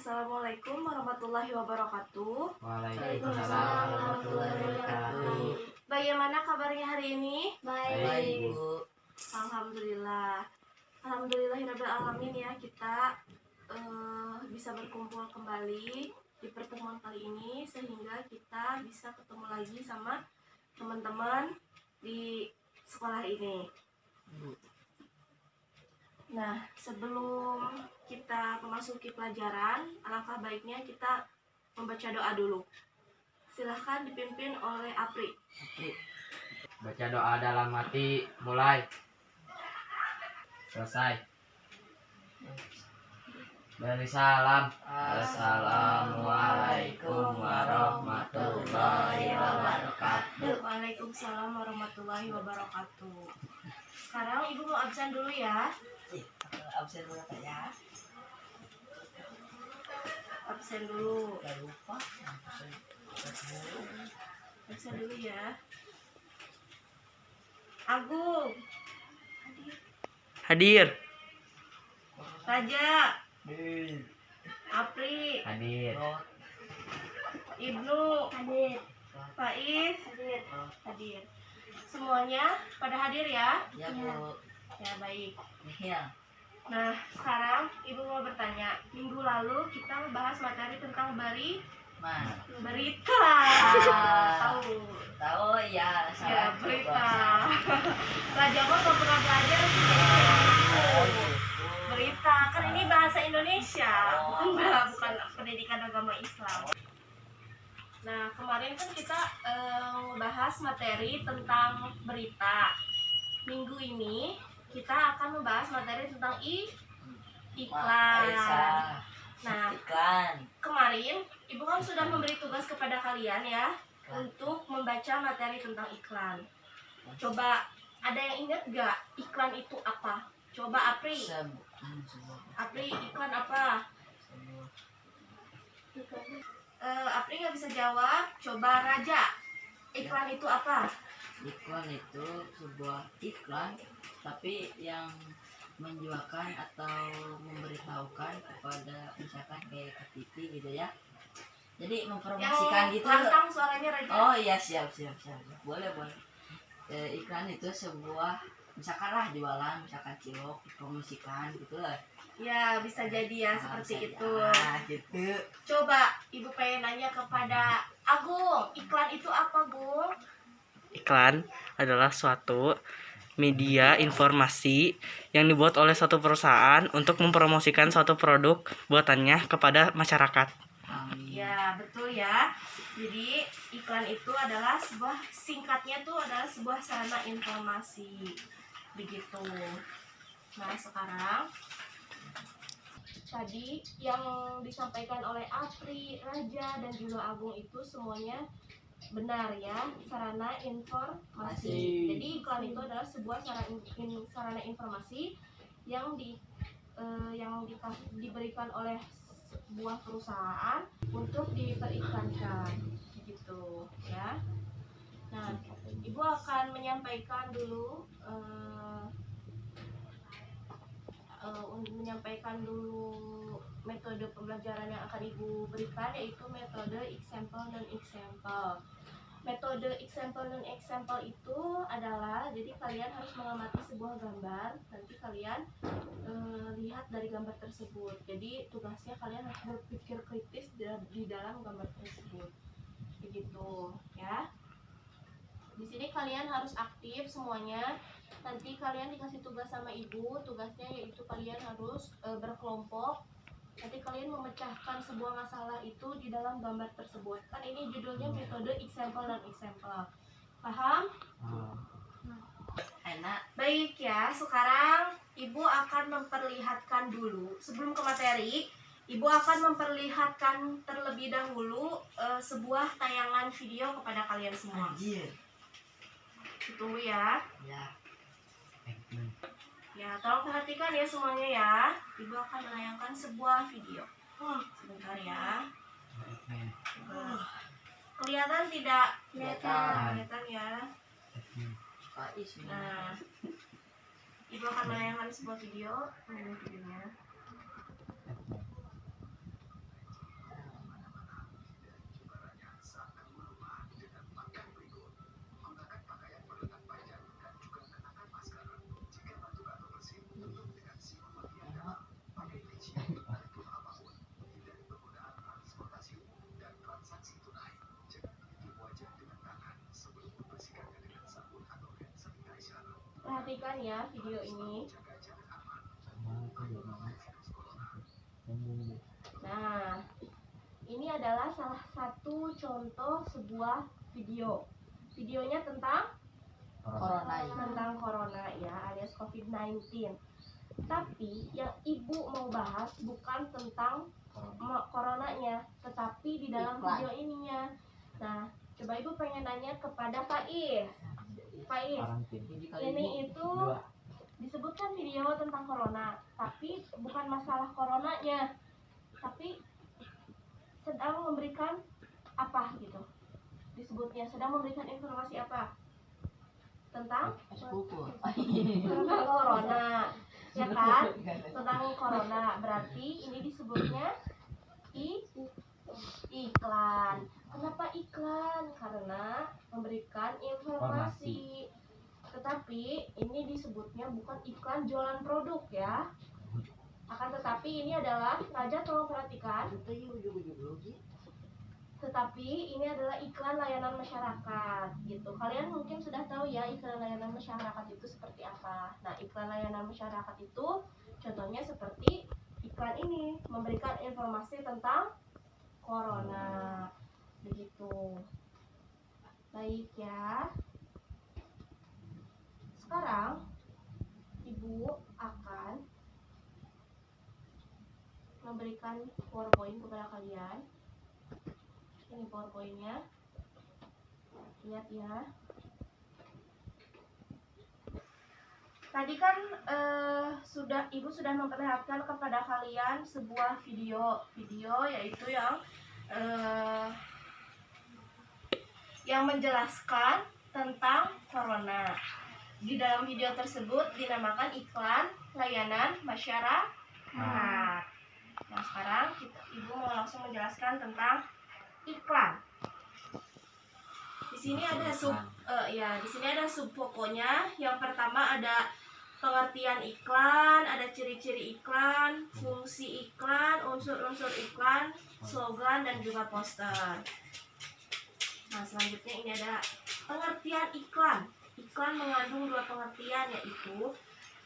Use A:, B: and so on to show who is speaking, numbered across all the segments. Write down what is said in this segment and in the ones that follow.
A: Assalamualaikum warahmatullahi wabarakatuh.
B: Waalaikumsalam warahmatullahi wabarakatuh.
A: Bagaimana kabarnya hari ini?
B: Baik, Bu.
A: Alhamdulillah. Alhamdulillahirabbil alamin ya, kita bisa berkumpul kembali di pertemuan kali ini sehingga kita bisa ketemu lagi sama teman-teman di sekolah ini. Nah, sebelum kita memasuki pelajaran, alangkah baiknya kita membaca doa dulu. Silahkan dipimpin oleh Apri.
B: Baca doa dalam hati, mulai. Selesai. Dari salam. Assalamualaikum warahmatullahi wabarakatuh.
A: Waalaikumsalam warahmatullahi wabarakatuh. Sekarang Ibu mau absen dulu ya.
C: Absen dulu ya.
A: Absen dulu.
C: Lupa.
A: Absen dulu ya. Agung.
D: Hadir.
A: Raja. Apri.
B: Hadir.
A: Ibnu. Hadir. Faiz. Hadir. Hadir. Semuanya pada hadir ya?
C: Ya, Bu.
A: Ya, baik.
C: Iya.
A: Nah, sekarang Ibu mau bertanya. Minggu lalu kita membahas materi tentang
C: Mas.
A: berita. Tahu?
C: Tahu ya,
A: Ya,
C: saya
A: berita. Raja mah nggak pernah belajar sih. Berita, kan ini bahasa Indonesia, bukan pendidikan agama Islam. Nah, kemarin kan kita membahas materi tentang berita. Minggu ini kita akan membahas materi tentang iklan. Nah,
C: iklan.
A: kemarin Ibu kan sudah memberi tugas kepada kalian ya untuk membaca materi tentang iklan. Coba ada yang ingat gak iklan itu apa? Coba Apri. Apri, iklan apa? Apri nggak bisa jawab. Coba Raja, iklan itu apa?
C: Iklan itu sebuah iklan, tapi yang menjualkan atau memberitahukan kepada misalkan kayak ke TV gitu ya. Jadi mempromosikan
A: Yang
C: gitu.
A: lantang suaranya Raja.
C: Oh iya, siap. Boleh. Iklan itu sebuah misalkan lah jualan, misalkan cilok dipromosikan gitu lah.
A: Ya, bisa jadi ya seperti itu.
C: Gitu.
A: Coba Ibu pengen nanya kepada Agung, iklan itu apa, Gung?
D: Iklan adalah suatu media informasi yang dibuat oleh suatu perusahaan untuk mempromosikan suatu produk buatannya kepada masyarakat.
A: Ya, betul ya. Jadi iklan itu adalah singkatnya tuh adalah sebuah sarana informasi. Begitu. Nah, sekarang tadi yang disampaikan oleh Apri, Raja, dan juga Agung itu semuanya benar ya, sarana informasi. Jadi iklan itu adalah sebuah sarana informasi yang diberikan oleh sebuah perusahaan untuk diperiklankan, gitu ya. Nah, Ibu akan menyampaikan dulu metode pembelajaran yang akan Ibu berikan, yaitu metode example dan example. Metode example dan example itu adalah, jadi kalian harus mengamati sebuah gambar, nanti kalian lihat dari gambar tersebut. Jadi tugasnya kalian harus berpikir kritis di dalam gambar tersebut, begitu ya. Di sini kalian harus aktif semuanya. Nanti kalian dikasih tugas sama Ibu, tugasnya yaitu kalian harus berkelompok. Nanti kalian memecahkan sebuah masalah itu di dalam gambar tersebut. Kan ini judulnya metode example dan example. Paham?
C: Enak.
A: Baik ya, sekarang Ibu akan memperlihatkan dulu. Sebelum ke materi, Ibu akan memperlihatkan terlebih dahulu sebuah tayangan video kepada kalian semua. Tunggu ya. Ya, tolong perhatikan ya semuanya ya. Ibu akan menayangkan sebuah video. Sebentar ya. Kelihatan tidak? Kelihatan ya. Nah, Ibu akan menayangkan sebuah video. Ini videonya. perhatikan ya video ini. Nah, ini adalah salah satu contoh sebuah video. Videonya tentang corona ya, alias COVID-19. Tapi yang ibu mau bahas bukan tentang coronanya, tetapi di dalam video ininya. Nah, coba ibu pengen nanya kepada Faiz. Ini itu disebutkan video tentang corona, tapi bukan masalah coronanya, tapi sedang memberikan apa gitu. Disebutnya sedang memberikan informasi apa tentang corona, ya kan? Tentang corona. Berarti ini disebutnya iklan. Kenapa iklan? Karena memberikan informasi. Tetapi ini disebutnya bukan iklan jualan produk ya. Akan tetapi ini adalah, Raja tolong perhatikan. Tetapi ini adalah iklan layanan masyarakat gitu. Kalian mungkin sudah tahu ya iklan layanan masyarakat itu seperti apa. Nah, iklan layanan masyarakat itu contohnya seperti iklan ini, memberikan informasi tentang corona. Begitu. Baik ya. Sekarang ibu akan memberikan PowerPoint kepada kalian. Ini PowerPoint-nya. Lihat ya. Tadi kan ibu sudah memperlihatkan kepada kalian sebuah video yaitu yang menjelaskan tentang corona. Di dalam video tersebut dinamakan iklan layanan masyarakat. Nah, sekarang ibu mau langsung menjelaskan tentang iklan. Di sini ada sub pokoknya. Yang pertama ada pengertian iklan, ada ciri-ciri iklan, fungsi iklan, unsur-unsur iklan, slogan dan juga poster. Nah, selanjutnya ini ada pengertian iklan. Iklan mengandung dua pengertian, yaitu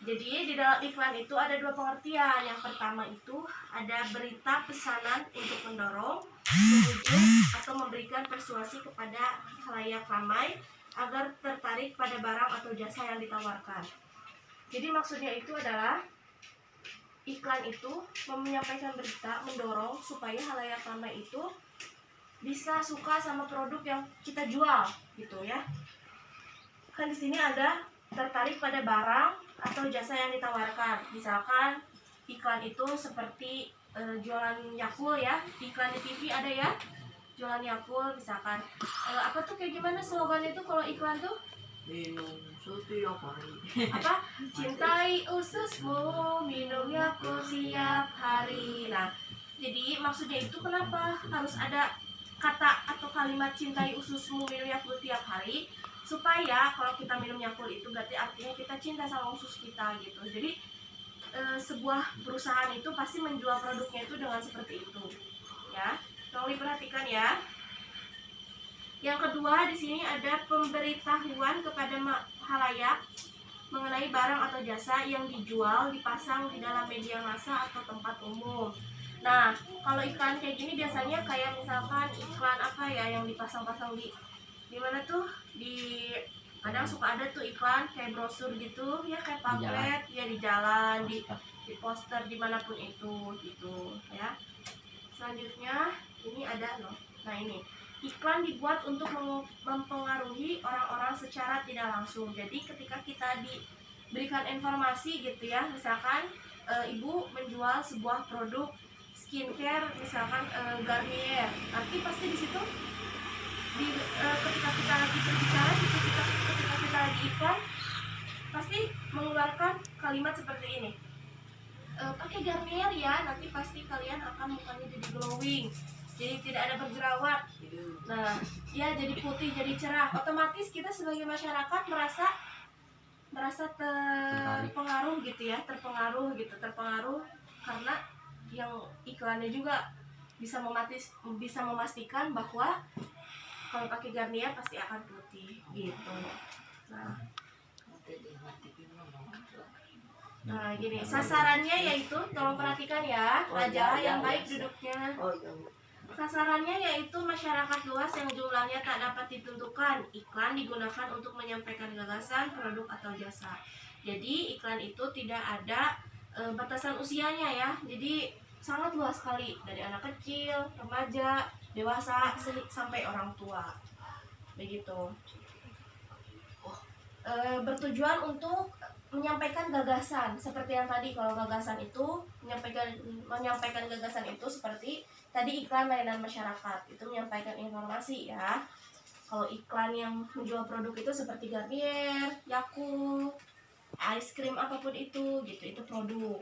A: jadi di dalam iklan itu ada dua pengertian. Yang pertama itu ada berita pesanan untuk mendorong, membujuk atau memberikan persuasi kepada khalayak ramai agar tertarik pada barang atau jasa yang ditawarkan. Jadi maksudnya itu adalah iklan itu menyampaikan berita, mendorong supaya khalayak ramai itu bisa suka sama produk yang kita jual gitu ya. Kan di sini ada tertarik pada barang atau jasa yang ditawarkan. Misalkan iklan itu seperti jualan Yakult ya. Iklan di TV ada ya, jualan Yakult misalkan. Apa tuh kayak gimana slogan itu kalau iklan tuh?
C: Minum setiap hari.
A: Apa? Cintai ususmu, minum Yakult tiap hari. Nah, jadi maksudnya itu kenapa harus ada kata atau kalimat cintai ususmu, minum Yakult tiap hari? Supaya kalau kita minum Yakult itu berarti artinya kita cinta sama usus kita gitu. Jadi sebuah perusahaan itu pasti menjual produknya itu dengan seperti itu ya. Tolong diperhatikan ya. Yang kedua di sini ada pemberitahuan kepada khalayak mengenai barang atau jasa yang dijual, dipasang di dalam media massa atau tempat umum. Nah, kalau iklan kayak gini biasanya kayak misalkan iklan apa ya yang dipasang-pasang di mana tuh, di kadang suka ada tuh iklan kayak brosur gitu ya, kayak pamflet ya, di jalan, di poster, dimanapun itu gitu ya. Selanjutnya ini ada nah ini iklan dibuat untuk mempengaruhi orang-orang secara tidak langsung. Jadi ketika kita diberikan informasi gitu ya, misalkan ibu menjual sebuah produk skincare misalkan Garnier, nanti pasti di situ ketika kita lagi berbicara gitu, ketika kita lagi iklan pasti mengeluarkan kalimat seperti ini, pakai Garnier ya, nanti pasti kalian akan mukanya jadi glowing, jadi tidak ada berjerawat. Nah ya, jadi putih, jadi cerah. Otomatis kita sebagai masyarakat merasa terpengaruh gitu ya, terpengaruh karena yang iklannya juga bisa memastikan bahwa kalau pakai Garnier pasti akan putih gitu. Nah, Nah, gini, sasarannya yaitu, tolong perhatikan ya, Raja yang baik duduknya.
C: Oh iya Bu.
A: Sasarannya yaitu masyarakat luas yang jumlahnya tak dapat ditentukan. Iklan digunakan untuk menyampaikan gagasan, produk atau jasa. Jadi iklan itu tidak ada batasan usianya ya. Jadi sangat luas sekali, dari anak kecil, remaja, dewasa, sampai orang tua. Begitu. Bertujuan untuk menyampaikan gagasan seperti yang tadi. Kalau gagasan itu menyampaikan gagasan itu seperti tadi iklan layanan masyarakat itu menyampaikan informasi ya. Kalau iklan yang menjual produk itu seperti Garnier, Yakult, es krim apapun itu gitu, itu produk.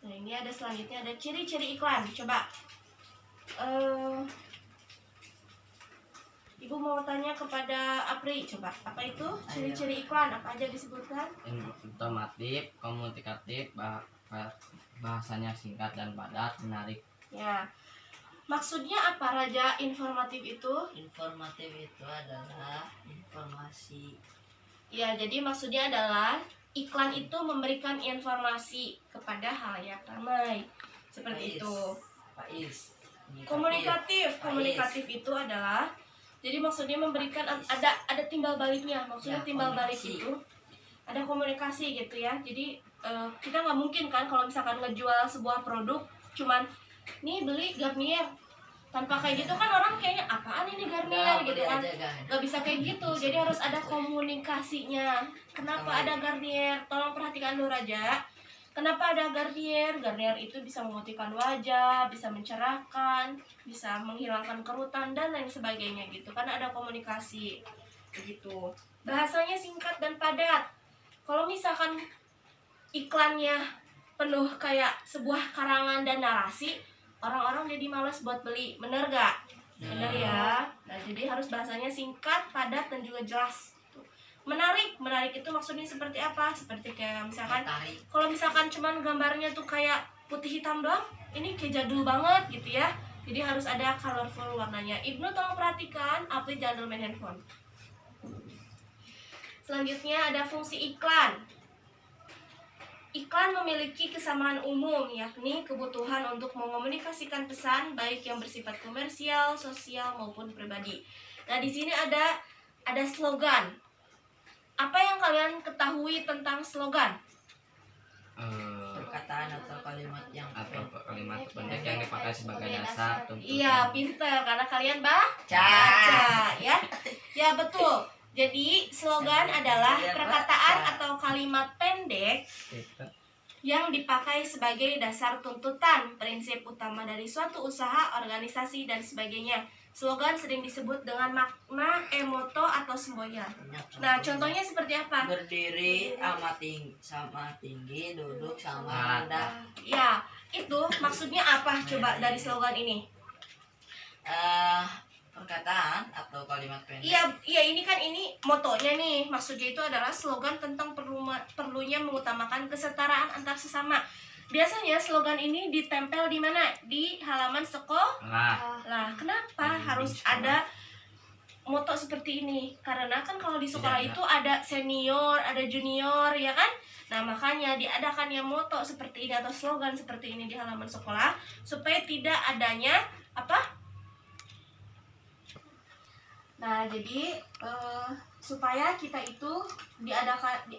A: Nah ini ada selanjutnya, ada ciri-ciri iklan. Coba Ibu mau tanya kepada Apri, coba apa itu ciri-ciri iklan, apa aja disebutkan?
B: Informatif, komunikatif, bahasanya singkat dan padat, menarik.
A: Ya, maksudnya apa Raja informatif itu?
C: Informatif itu adalah informasi.
A: Ya, jadi maksudnya adalah iklan itu memberikan informasi kepada halayak ramai, seperti itu.
C: Faiz.
A: Komunikatif itu adalah, jadi maksudnya memberikan ada timbal baliknya. Maksudnya
C: Ya,
A: timbal balik
C: komunikasi.
A: itu ada komunikasi gitu ya. Jadi kita nggak mungkin kan kalau misalkan ngejual sebuah produk cuman nih beli Garnier, tanpa kayak gitu kan orang kayaknya apaan ini Garnier gitu kan. Nggak bisa kayak gitu, jadi harus ada komunikasinya. Kenapa ada Garnier? Tolong perhatikan dulu Raja. Kenapa ada Garnier? Garnier itu bisa memutihkan wajah, bisa mencerahkan, bisa menghilangkan kerutan dan lain sebagainya gitu. Karena ada komunikasi begitu. Bahasanya singkat dan padat. Kalau misalkan iklannya penuh kayak sebuah karangan dan narasi, orang-orang jadi malas buat beli. Bener gak? Bener ya. Nah jadi harus bahasanya singkat, padat dan juga jelas. Menarik itu maksudnya seperti apa? Seperti kayak misalkan kalau misalkan cuman gambarnya tuh kayak putih hitam doang, ini kayak jadul banget gitu ya. Jadi harus ada colorful warnanya. Ibnu tolong perhatikan, Apri jangan main handphone. Selanjutnya ada fungsi iklan. Iklan memiliki kesamaan umum, yakni kebutuhan untuk mengomunikasikan pesan baik yang bersifat komersial, sosial maupun pribadi. Nah, di sini ada slogan. Apa yang kalian ketahui tentang slogan?
C: Perkataan atau kalimat yang
B: Atau kalimat pendek yang dipakai sebagai dasar tuntutan.
A: Iya, pinter karena kalian baca ya. Ya, betul. Jadi, slogan adalah perkataan atau kalimat pendek yang dipakai sebagai dasar tuntutan, prinsip utama dari suatu usaha, organisasi, dan sebagainya. Slogan sering disebut dengan makna, motto, atau semboyan. Nah, contohnya seperti apa?
C: Berdiri sama tinggi, duduk sama rendah.
A: Ya, itu maksudnya apa coba dari slogan ini?
C: Perkataan atau kalimat pendek.
A: Iya, ini motonya nih. Maksudnya itu adalah slogan tentang perlunya mengutamakan kesetaraan antar sesama. Biasanya slogan ini ditempel di mana? Di halaman sekolah. Lah, kenapa harus ada moto seperti ini? Karena kan kalau di sekolah itu ada senior, ada junior, ya kan? Nah, makanya diadakannya moto seperti ini atau slogan seperti ini di halaman sekolah supaya tidak adanya apa? Nah, jadi supaya kita itu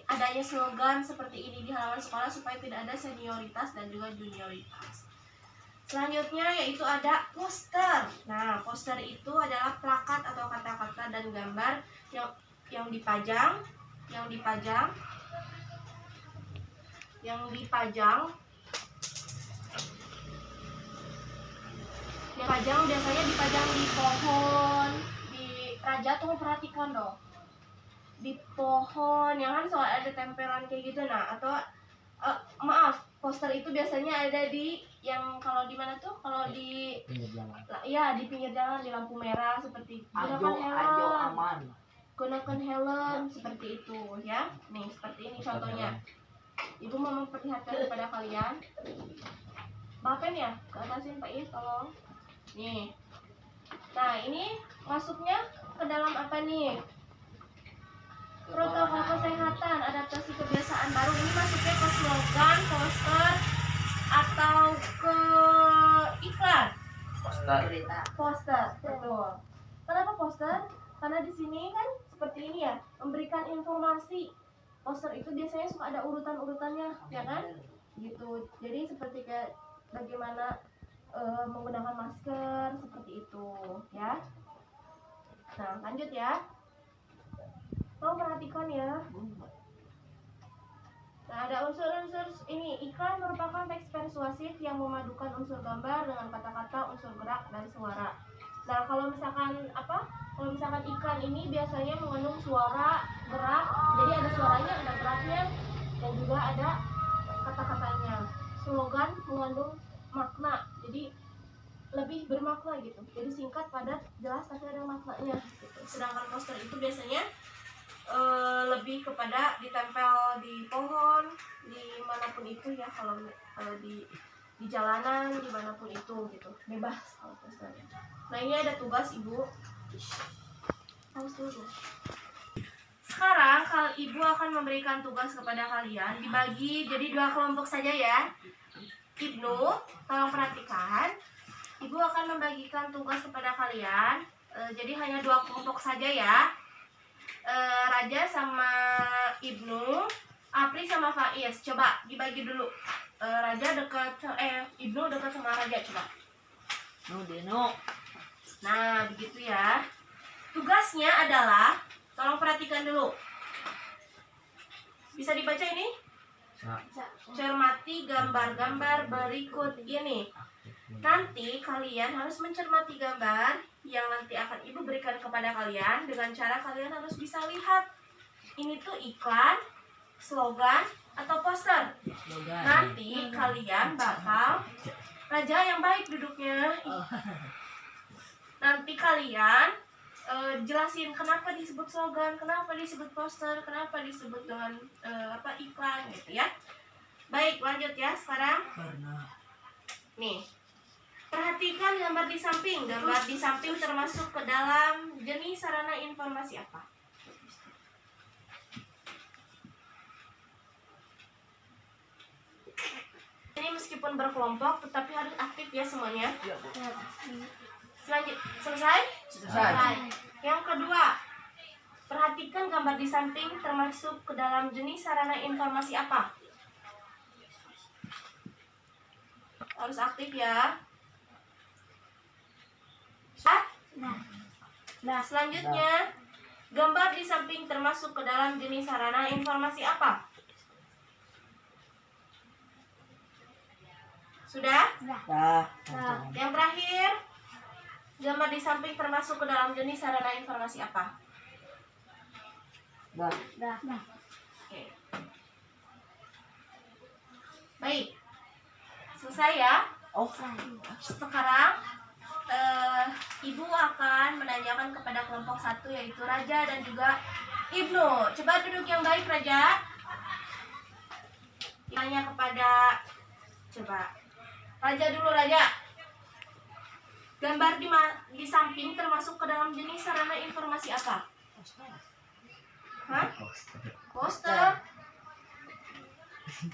A: adanya slogan seperti ini di halaman sekolah supaya tidak ada senioritas dan juga junioritas. Selanjutnya yaitu ada poster. Nah, poster itu adalah plakat atau kata-kata dan gambar yang dipajang biasanya dipajang di pohon. Raja tuh perhatikan dong, di pohon yang kan soal ada tempelan kayak gitu. Nah, atau poster itu biasanya ada di yang kalau di mana tuh, kalau di pinggir jalan di lampu merah seperti gunakan helm seperti itu ya. Nih seperti ini contohnya. Ibu mau memperlihatkan kepada kalian. Bapen ya, ke atasin Pak Is tolong. Nih. Nah, ini masuknya ke dalam apa nih? protokol kesehatan, adaptasi kebiasaan baru. Ini masuknya ke slogan, poster, atau ke iklan.
B: Poster.
C: Cerita.
A: Poster, betul. Kenapa poster? Karena di sini kan seperti ini ya, memberikan informasi. Poster itu biasanya suka ada urutan-urutannya, ya kan? Gitu. Jadi seperti kayak bagaimana menggunakan masker seperti itu, ya. Nah, lanjut ya. Tolong perhatikan ya. Nah, ada unsur-unsur ini. Iklan merupakan teks persuasif yang memadukan unsur gambar dengan kata-kata, unsur gerak, dan suara. Nah, kalau misalkan Kalau misalkan iklan ini biasanya mengandung suara, gerak. Jadi ada suaranya, ada geraknya, dan juga ada kata-katanya. Slogan mengandung makna. Jadi lebih bermakna gitu. Jadi singkat, padat, jelas, tapi ada maknanya. Gitu. Sedangkan poster itu biasanya lebih kepada ditempel di pohon, di manapun itu ya, kalau di jalanan, dimanapun itu gitu, bebas kalau posternya. Nah, ini ada tugas ibu. Harus dulu. Sekarang ibu akan memberikan tugas kepada kalian, dibagi jadi 2 kelompok saja ya. Ibnu, tolong perhatikan. Ibu akan membagikan tugas kepada kalian. Jadi hanya 2 kelompok saja ya. Raja sama Ibnu, Apri sama Faiz. Coba dibagi dulu. Raja dekat Ibnu dekat sama Raja, coba.
C: Deno.
A: Nah, begitu ya. Tugasnya adalah, tolong perhatikan dulu. Bisa dibaca ini? Cermati gambar-gambar berikut ini. Nanti kalian harus mencermati gambar yang nanti akan ibu berikan kepada kalian dengan cara kalian harus bisa lihat ini tuh iklan, slogan, atau poster. Nanti kalian bakal Raja yang baik duduknya. Nanti kalian jelasin kenapa disebut slogan, kenapa disebut poster, kenapa disebut dengan iklan gitu ya. Baik, lanjut ya sekarang. Nih. Perhatikan gambar di samping. Gambar di samping termasuk ke dalam jenis sarana informasi apa? Ini meskipun berkelompok tetapi harus aktif ya semuanya. Selesai?
C: Selesai.
A: Yang kedua, perhatikan gambar di samping termasuk ke dalam jenis sarana informasi apa? Harus aktif ya. Nah, selanjutnya, gambar di samping termasuk ke dalam jenis sarana informasi apa? Sudah? Yang terakhir, gambar di samping termasuk ke dalam jenis sarana informasi apa? Oke. Baik. Selesai ya? Sekarang ibu akan menanyakan kepada kelompok 1 yaitu Raja dan juga Ibnu. Coba duduk yang baik, Raja. Tanya kepada Raja dulu, Raja. Gambar di samping termasuk ke dalam jenis sarana informasi apa? Poster.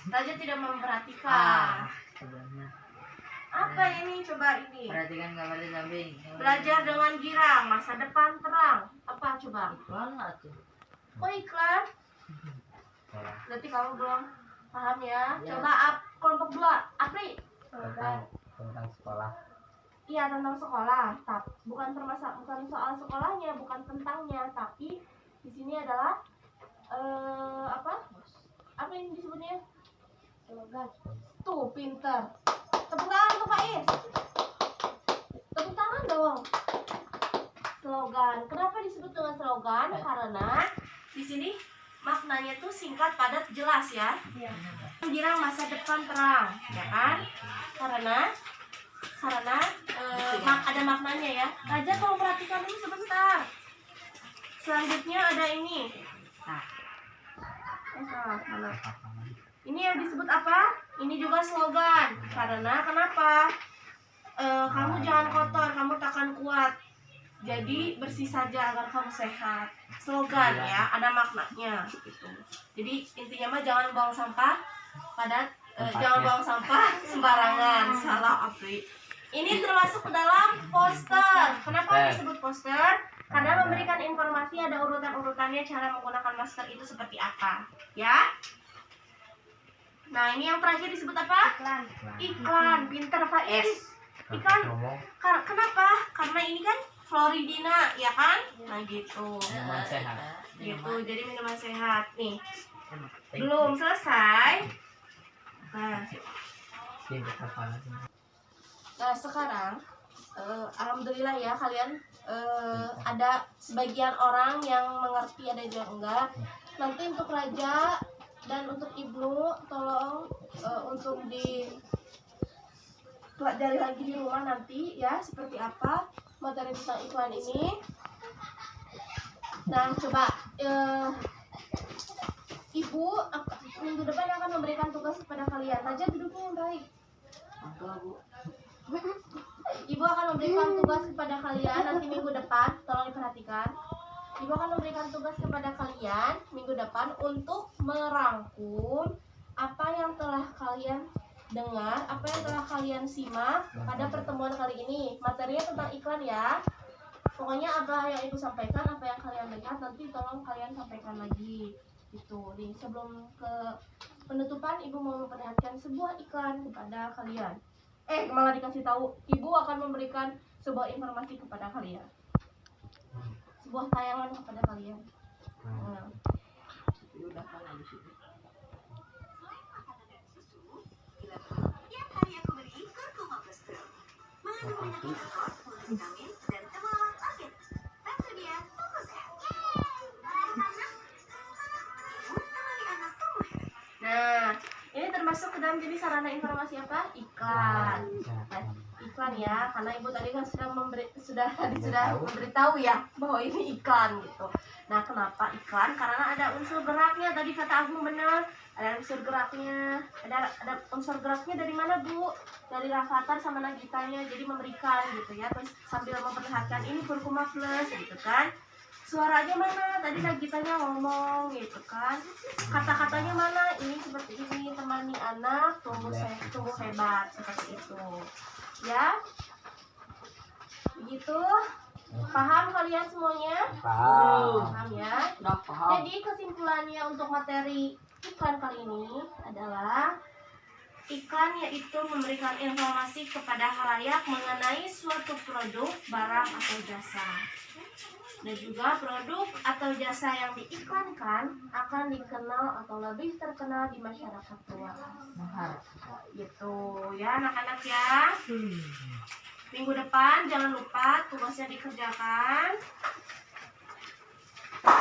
A: Raja tidak memperhatikan. Apa ini? Coba ini.
C: Perhatikan gambar di samping.
A: Belajar dengan girang, masa depan terang. Apa coba?
C: Iklan lah tuh.
A: Oh, iklan. Berarti kamu belum paham ya.
C: Ya.
A: Coba kelompok 2, Apri.
B: Tentang sekolah.
A: Iya, tentang sekolah. Bukan soal sekolahnya, bukan tentangnya, tapi di sini adalah apa yang disebutnya? Slogan. Tuh, pinter. Tepuk tangan untuk Faiz. Tepuk tangan dong. Slogan. Kenapa disebut dengan slogan? Karena di sini maknanya tuh singkat, padat, jelas ya. Girang masa depan terang, ya kan? Karena ada maknanya ya. Raja tolong perhatikan dulu sebentar. Selanjutnya ada ini. Mana? Ini yang disebut apa? Ini juga slogan. Karena kenapa? Kamu jangan kotor, kamu takkan kuat. Jadi bersih saja agar kamu sehat. Slogan ya, ada maknanya gitu. Jadi intinya mah jangan buang sampah pada jangan buang sampah sembarangan. Salah Apri. Ini termasuk ke dalam poster. Kenapa disebut poster? Karena memberikan informasi ada urutan-urutannya cara menggunakan masker itu seperti apa, ya. Nah, ini yang terakhir disebut apa? Iklan. Pinter Faiz. Iklan. Kenapa? Karena ini kan Floridina, ya kan? Nah, gitu.
B: Minuman sehat.
A: Gitu. Jadi minuman sehat. Nih. Belum selesai. Nah, sekarang alhamdulillah ya kalian ada sebagian orang yang mengerti, ada juga enggak. Nanti untuk Raja dan untuk Ibnu tolong untuk dipelajari lagi di rumah nanti ya seperti apa materi tentang iklan ini. Nah, coba Ibu minggu depan akan memberikan tugas kepada kalian. Raja duduknya yang baik. Ibu akan memberikan tugas kepada kalian nanti minggu depan, tolong diperhatikan. Ibu akan memberikan tugas kepada kalian minggu depan untuk merangkum apa yang telah kalian dengar, apa yang telah kalian simak pada pertemuan kali ini. Materinya tentang iklan ya. Pokoknya apa yang Ibu sampaikan, apa yang kalian lihat nanti tolong kalian sampaikan lagi. Itu nih, sebelum ke penutupan Ibu mau memperlihatkan sebuah iklan kepada kalian. Malah dikasih tahu Ibu akan memberikan sebuah informasi kepada kalian, sebuah tayangan kepada kalian. Nah. Nah, ini termasuk ke dalam jadi sarana informasi apa? Iklan. Iklan ya, karena Ibu tadi kan sudah memberitahu ya bahwa ini iklan gitu. Nah, kenapa iklan? Karena ada unsur geraknya. Tadi kata Agung benar, ada unsur geraknya. Ada unsur geraknya dari mana, Bu? Dari Rafathar sama Nagitanya. Jadi memberikan gitu ya. Terus sambil memperlihatkan ini Kurkuma Plus gitu kan. Suaranya mana? Tadi Nagitanya ngomong gitu kan. Kata-katanya mana? Ini seperti ini, temani anak tumbuh hebat seperti itu. Ya. Begitu. Paham kalian semuanya? Paham ya. Jadi kesimpulannya untuk materi iklan kali ini adalah iklan yaitu memberikan informasi kepada khalayak mengenai suatu produk, barang atau jasa. Dan juga produk atau jasa yang diiklankan akan dikenal atau lebih terkenal di masyarakat luas. Gitu ya anak-anak ya. Minggu depan jangan lupa tugasnya dikerjakan.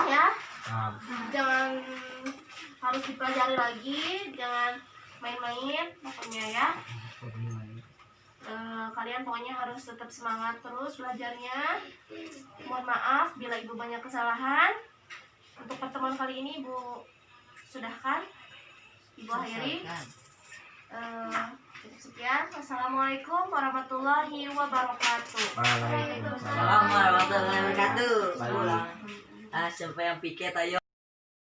A: Ya. Jangan harus dipelajari lagi, jangan main-main pokoknya ya. Kalian pokoknya harus tetap semangat terus belajarnya. Mohon maaf bila Ibu banyak kesalahan. Untuk pertemuan kali ini Ibu sudahkan, Ibu akhiri. Sekian. Wassalamualaikum warahmatullahi wabarakatuh.
C: Waalaikumsalam warahmatullahi wabarakatuh. Sampai yang piket ayo.